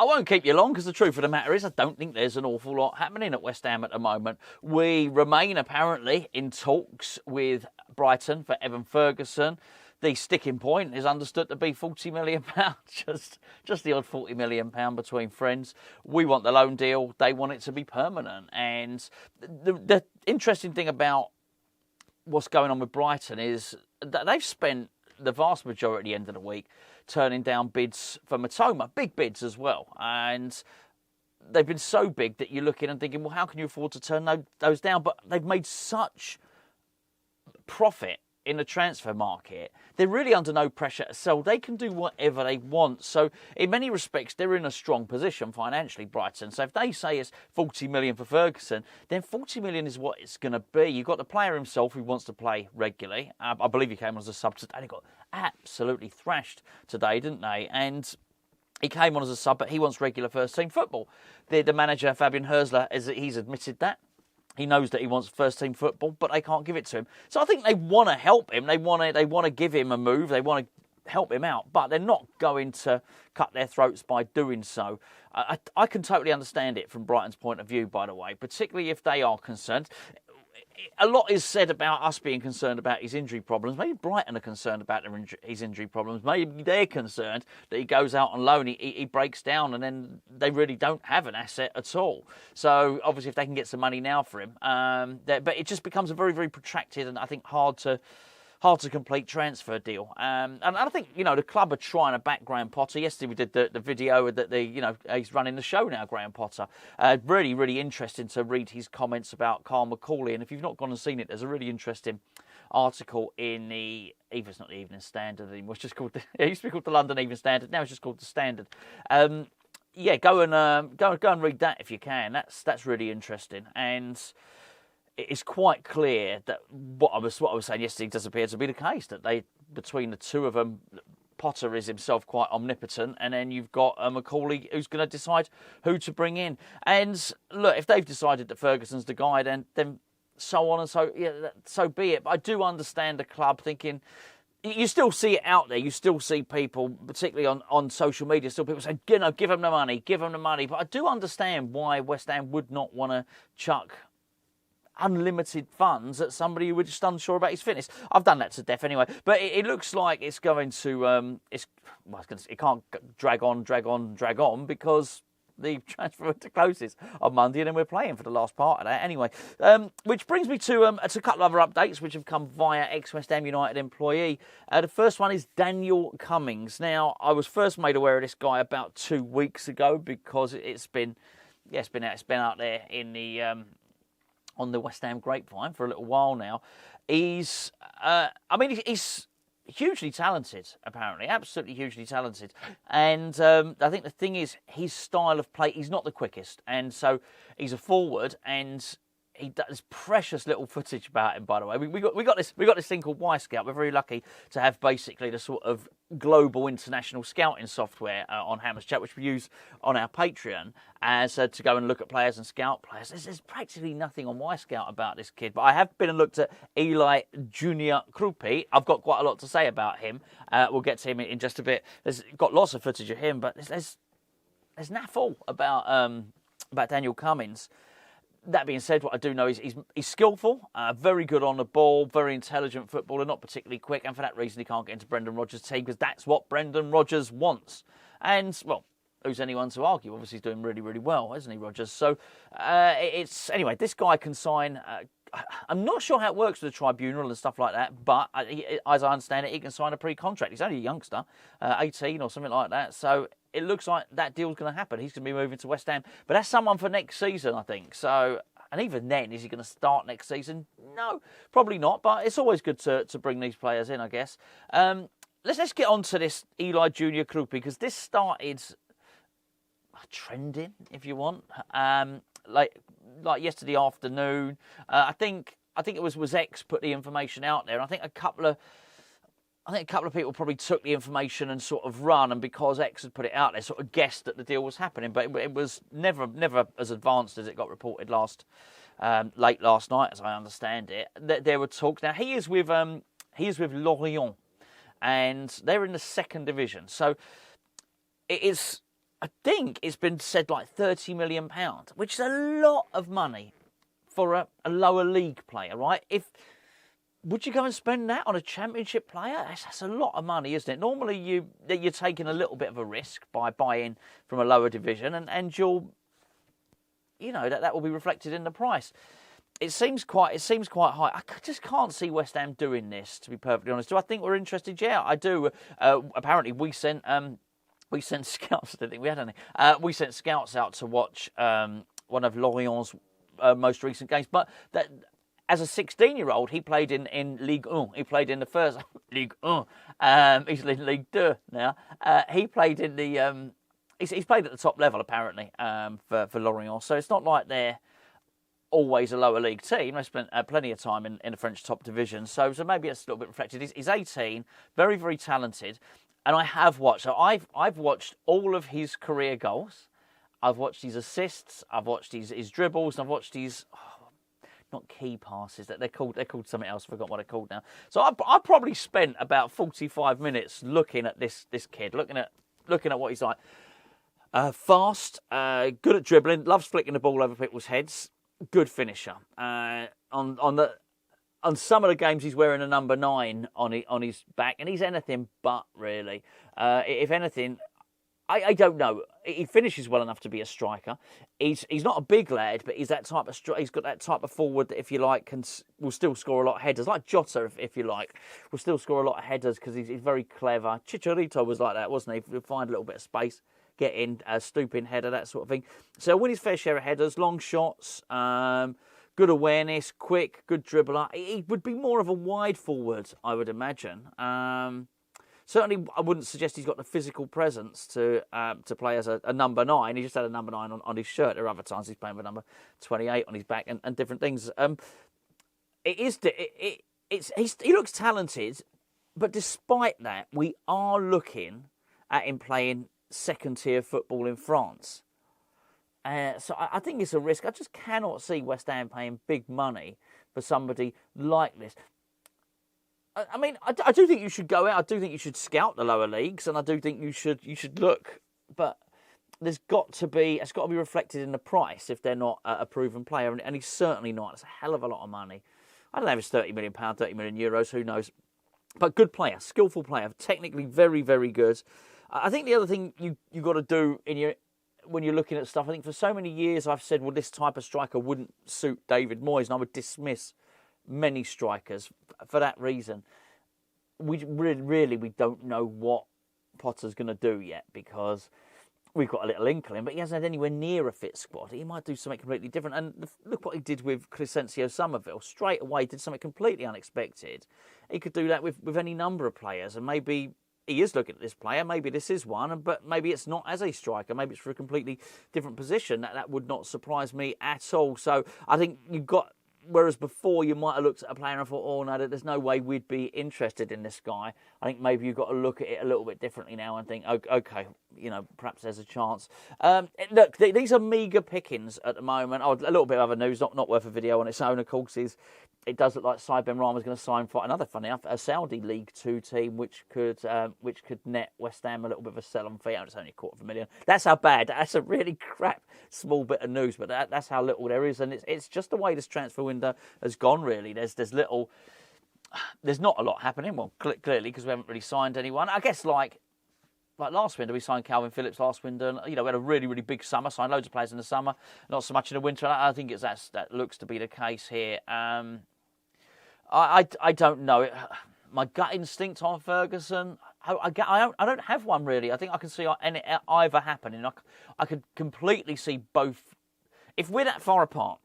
won't keep you long because the truth of the matter is I don't think there's an awful lot happening at West Ham at the moment. We remain apparently in talks with Brighton for Evan Ferguson. The sticking point is understood to be £40 million, just the odd £40 million between friends. We want the loan deal. They want it to be permanent. And the interesting thing about what's going on with Brighton is that they've spent the vast majority at the end of the week turning down bids for Matoma, big bids as well. And they've been so big that you're looking and thinking, well, how can you afford to turn those down? But they've made such profit in the transfer market. They're really under no pressure to sell. They can do whatever they want. So in many respects, they're in a strong position financially, Brighton. So if they say it's 40 million for Ferguson, then 40 million is what it's going to be. You've got the player himself who wants to play regularly. I believe he came on as a sub today. He got absolutely thrashed today, didn't they? And he came on as a sub, but he wants regular first-team football. The manager, Fabian Hürzeler, he's admitted that. He knows that he wants first-team football, but they can't give it to him. So I think they want to help him. They want to give him a move. They want to help him out, but they're not going to cut their throats by doing so. I can totally understand it from Brighton's point of view, by the way, particularly if they are concerned. A lot is said about us being concerned about his injury problems. Maybe Brighton are concerned about his injury problems. Maybe they're concerned that he goes out on loan, he breaks down, and then they really don't have an asset at all. So obviously, if they can get some money now for him, but it just becomes a very, very protracted and I think hard to complete transfer deal. And I think, the club are trying to back Graham Potter. Yesterday we did the video that he's running the show now, Graham Potter. Really, really interesting to read his comments about Carl McCauley. And if you've not gone and seen it, there's a really interesting article in it's not the Evening Standard anymore. It's just called, it used to be called the London Evening Standard. Now it's just called the Standard. Go and read that if you can. That's really interesting. And it's quite clear that what I was saying yesterday does appear to be the case, that between the two of them, Potter is himself quite omnipotent, and then you've got McCauley who's going to decide who to bring in. And look, if they've decided that Ferguson's the guy, then so on and so be it. But I do understand the club thinking. You still see it out there. You still see people, particularly on social media, still people saying, give them the money, give them the money. But I do understand why West Ham would not want to chuck unlimited funds at somebody who were just unsure about his fitness. I've done that to death anyway, but it looks like it's going to it can't drag on because the transfer to closes on Monday, and then we're playing for the last part of that anyway. Which brings me to a couple of other updates which have come via ex-West Ham United employee. The first one is Daniel Cummings. Now, I was first made aware of this guy about 2 weeks ago because it's been out there in the on the West Ham grapevine for a little while now. He's hugely talented, apparently, absolutely hugely talented. And I think the thing is, his style of play, he's not the quickest. And so he's a forward, and he does precious little footage about him, by the way. We got this thing called Y-Scout. We're very lucky to have basically the sort of global international scouting software on Hammers Chat, which we use on our Patreon, as to go and look at players and scout players. There's practically nothing on Y-Scout about this kid, but I have been and looked at Eli Junior Kroupi. I've got quite a lot to say about him. We'll get to him in just a bit. There's got lots of footage of him, but there's naff all about Daniel Cummings. That being said, what I do know is he's skillful, very good on the ball, very intelligent footballer, not particularly quick, and for that reason he can't get into Brendan Rodgers' team because that's what Brendan Rodgers wants. And, well, who's anyone to argue? Obviously he's doing really, really well, isn't he, Rodgers? So, anyway, this guy can sign. I'm not sure how it works with the tribunal and stuff like that, but as I understand it, he can sign a pre-contract. He's only a youngster, 18 or something like that, so it looks like that deal's going to happen. He's going to be moving to West Ham. But that's someone for next season, I think. So, and even then, is he going to start next season? No, probably not. But it's always good to bring these players in, I guess. Let's get on to this Eli Junior Kroupi, because this started trending, if you want, like yesterday afternoon. I think it was X put the information out there. And I think a couple of people probably took the information and sort of run, and because X had put it out there, sort of guessed that the deal was happening. But it was never as advanced as it got reported late last night, as I understand it. There were talks. Now he is with Lorient, and they're in the second division. So it is I think it's been said like £30 million, which is a lot of money for a lower league player, right? Would you go and spend that on a championship player? That's a lot of money, isn't it? Normally you're taking a little bit of a risk by buying from a lower division, and you'll, that will be reflected in the price. It seems quite high. I just can't see West Ham doing this, to be perfectly honest. Do I think we're interested? Yeah, I do. Apparently we sent scouts. I don't think we had any. We sent scouts out to watch one of Lorient's most recent games. But that, as a 16-year-old, he played in Ligue 1. He played in the first Ligue 1. He's in Ligue 2 now. He played in the. He's played at the top level apparently for Lorient. So it's not like they're always a lower league team. They spent plenty of time in the French top division. So maybe it's a little bit reflected. He's 18, very, very talented. And I have watched. So I've watched all of his career goals. I've watched his assists. I've watched his dribbles. And I've watched his not key passes. They're called something else. I forgot what they're called now. So I probably spent about 45 minutes looking at this kid, looking at what he's like. Fast, good at dribbling, loves flicking the ball over people's heads. Good finisher. On some of the games, he's wearing a number 9 on his back, and he's anything but, really. If anything, I don't know. He finishes well enough to be a striker. He's not a big lad, but he's that type of he's got that type of forward that, if you like, will still score a lot of headers. Like Jota, if you like, will still score a lot of headers because he's very clever. Chicharito was like that, wasn't he? He'll find a little bit of space, get in, stooping header, that sort of thing. So win his fair share of headers, long shots, good awareness, quick, good dribbler. He would be more of a wide forward, I would imagine. Certainly, I wouldn't suggest he's got the physical presence to play as a number 9. He just had a number 9 on his shirt. There are other times he's playing with number 28 on his back and different things. He looks talented, but despite that, we are looking at him playing second-tier football in France. So I think it's a risk. I just cannot see West Ham paying big money for somebody like this. I mean, I do think you should go out. I do think you should scout the lower leagues, and I do think you should look. But it's got to be reflected in the price if they're not a proven player, and he's certainly not. It's a hell of a lot of money. I don't know if it's £30 million, €30 million, who knows? But good player, skillful player, technically very, very good. I think the other thing you got to do when you're looking at stuff, I think for so many years I've said, well, this type of striker wouldn't suit David Moyes, and I would dismiss many strikers for that reason. We don't know what Potter's going to do yet, because we've got a little inkling, but he hasn't had anywhere near a fit squad. He might do something completely different. And look what he did with Crescencio Somerville. Straight away, did something completely unexpected. He could do that with any number of players, and maybe he is looking at this player. Maybe this is one, but maybe it's not as a striker. Maybe it's for a completely different position. That would not surprise me at all. So I think you've got. Whereas before you might have looked at a player and thought, oh no, there's no way we'd be interested in this guy. I think maybe you've got to look at it a little bit differently now and think, okay, perhaps there's a chance. Look, these are meagre pickings at the moment. Oh, a little bit of other news, not worth a video on its own, of course, is it does look like Said Ben Rama is going to sign for another, funny enough, a Saudi League 2 team, which could net West Ham a little bit of a sell-on fee. It's only $250,000. That's how bad. That's a really crap small bit of news, but that's how little there is, and it's just the way this transfer window has gone. Really, there's not a lot happening. Well, clearly, because we haven't really signed anyone. I guess like last window, we signed Calvin Phillips last window, and we had a really, really big summer, signed loads of players in the summer, not so much in the winter. I think that looks to be the case here. I don't know. My gut instinct on Ferguson, I don't have one really. I think I can see either happening. I could completely see both. If we're that far apart,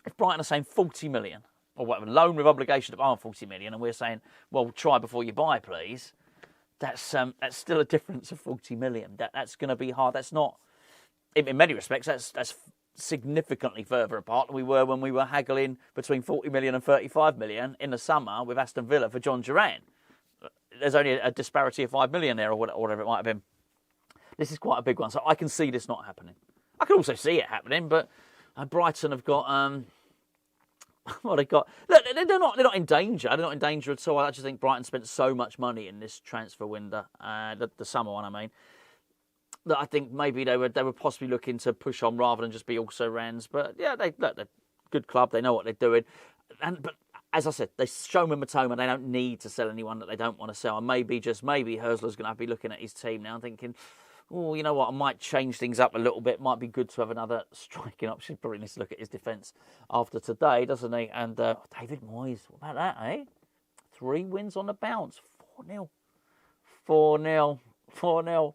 if Brighton are saying 40 million or whatever, loan with obligation of 40 million, and we're saying, well, try before you buy, please. That's still a difference of 40 million. That's going to be hard. That's not, in many respects, that's significantly further apart than we were when we were haggling between 40 million and 35 million in the summer with Aston Villa for John Duran. There's only a disparity of 5 million there, or whatever it might have been. This is quite a big one, so I can see this not happening. I can also see it happening, but Brighton have got what they got. Look, they're not in danger. They're not in danger at all. I just think Brighton spent so much money in this transfer window, the summer one, I mean. that I think maybe they were possibly looking to push on rather than just be also-rans. But yeah, they're a good club. They know what they're doing. But as I said, they show Matoma. They don't need to sell anyone that they don't want to sell. And maybe Herzler's going to be looking at his team now and thinking, oh, you know what, I might change things up a little bit. Might be good to have another striking option. Probably needs to look at his defence after today, doesn't he? And David Moyes, what about that, eh? 3 wins on the bounce. 4-0. 4-0. 4-0.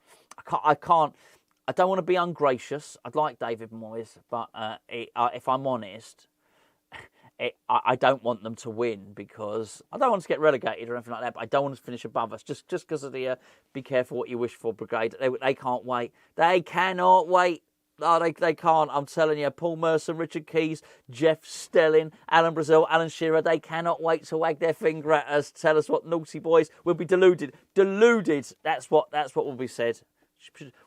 I don't want to be ungracious. I'd like David Moyes, but if I'm honest, I don't want them to win because I don't want to get relegated or anything like that, but I don't want to finish above us just because of the be careful what you wish for brigade. They can't wait. They cannot wait. No, they can't. I'm telling you, Paul Merson, Richard Keys, Jeff Stelling, Alan Brazil, Alan Shearer, they cannot wait to wag their finger at us, tell us what naughty boys will be deluded. Deluded. That's what will be said.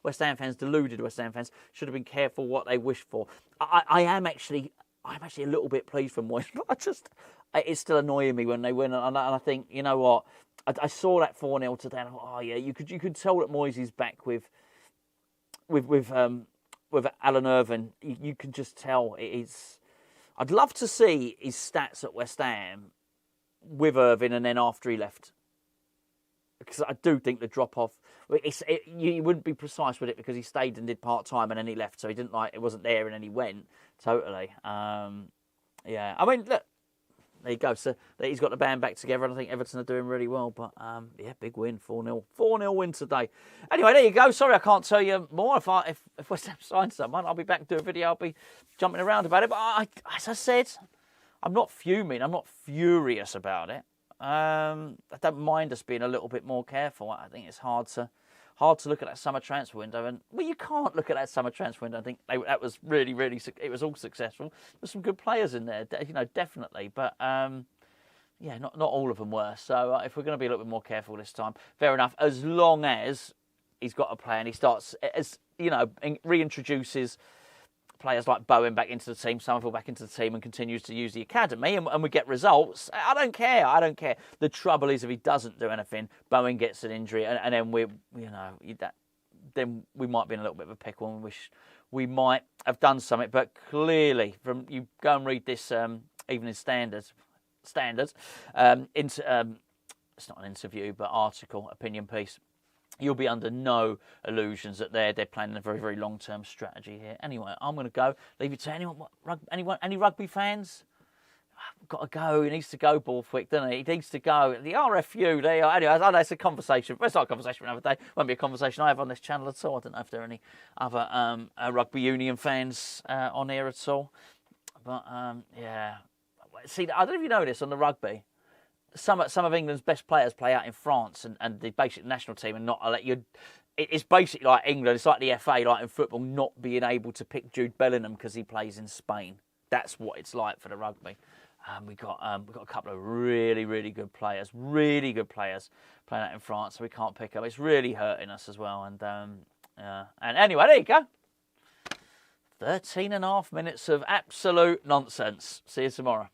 West Ham fans, deluded West Ham fans, should have been careful what they wish for. I'm actually a little bit pleased for Moyes, but it's still annoying me when they win. And I think, you know what, I saw that 4-0 today. And I thought, oh yeah, you could tell that Moyes is back with Alan Irvine. You can just tell it is. I'd love to see his stats at West Ham with Irvine and then after he left, because I do think the drop off. You wouldn't be precise with it because he stayed and did part time and then he left, so he didn't it wasn't there and then he went totally. Yeah, I mean, look, there you go. So he's got the band back together, and I think Everton are doing really well. But yeah, big win, 4-0 win today. Anyway, there you go. Sorry, I can't tell you more. If West Ham signs someone, I'll be back to do a video. I'll be jumping around about it. But as I said, I'm not fuming. I'm not furious about it. I don't mind us being a little bit more careful. I think it's hard to look at that summer transfer window, and you can't look at that summer transfer window and think that was really, it was all successful. There's some good players in there, definitely, but yeah, not all of them were. So if we're going to be a little bit more careful this time, fair enough. As long as he's got a plan, he starts, reintroduces players like Bowen back into the team, Somerville back into the team, and continues to use the academy, and we get results. I don't care. The trouble is if he doesn't do anything, Bowen gets an injury, and then then we might be in a little bit of a pickle and wish we might have done something. But clearly, from you go and read this Evening Standards. It's not an interview, but article, opinion piece. You'll be under no illusions that they're planning a very, very long-term strategy here. Anyway, I'm going to go. Leave it to any rugby fans? Got to go. He needs to go, Borthwick, doesn't he? He needs to go. The RFU, they are. Anyway, I know it's a conversation. It's not a conversation for another day. Won't be a conversation I have on this channel at all. I don't know if there are any other rugby union fans on here at all. But, yeah. See, I don't know if you know this on the rugby. Some of England's best players play out in France and the basic national team, and not let you. It's basically like England. It's like the FA, like in football, not being able to pick Jude Bellingham because he plays in Spain. That's what it's like for the rugby. We've got a couple of really, really good players playing out in France, so we can't pick them. It's really hurting us as well. And anyway, there you go. 13.5 minutes of absolute nonsense. See you tomorrow.